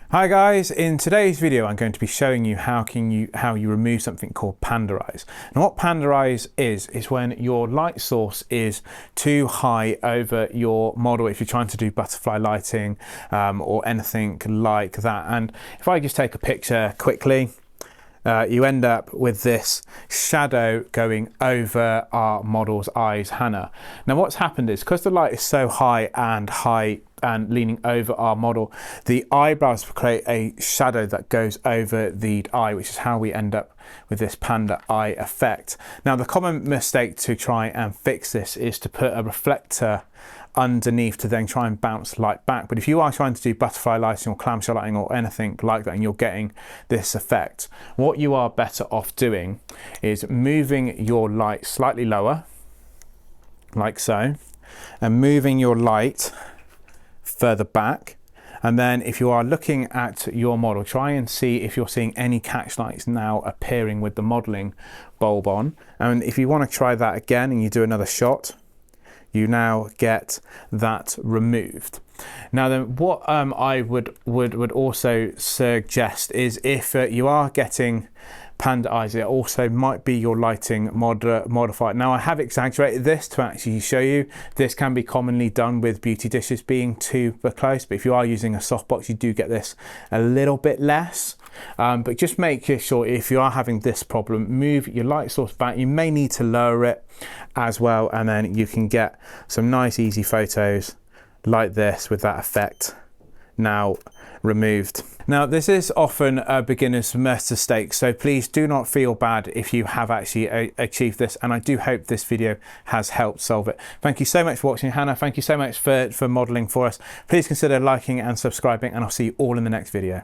Hi guys, in today's video I'm going to be showing you how you remove something called Panda eyes. And what Panda eyes is when your light source is too high over your model if you're trying to do butterfly lighting or anything like that. And if I just take a picture quickly, you end up with this shadow going over our model's eyes, Hannah. Now what's happened is because the light is so high and leaning over our model, the eyebrows create a shadow that goes over the eye, which is how we end up with this panda eye effect. Now the common mistake to try and fix this is to put a reflector underneath to then try and bounce light back. But if you are trying to do butterfly lighting or clamshell lighting or anything like that and you're getting this effect, what you are better off doing is moving your light slightly lower, like so, and moving your light further back. And then if you are looking at your model, try and see if you're seeing any catch lights now appearing with the modeling bulb on. And if you want to try that again and you do another shot, you now get that removed. Now then, what I would also suggest is if you are getting panda eyes, it also might be your lighting modifier. Now I have exaggerated this to actually show you this can be commonly done with beauty dishes being too close, but if you are using a softbox you do get this a little bit less. But just make sure if you are having this problem, move your light source back. You may need to lower it as well, and then you can get some nice easy photos like this with that effect now removed. Now this is often a beginner's mistake, so please do not feel bad if you have actually achieved this, and I do hope this video has helped solve it. Thank you so much for watching, Hannah. Thank you so much for modeling for us. Please consider liking and subscribing, and I'll see you all in the next video.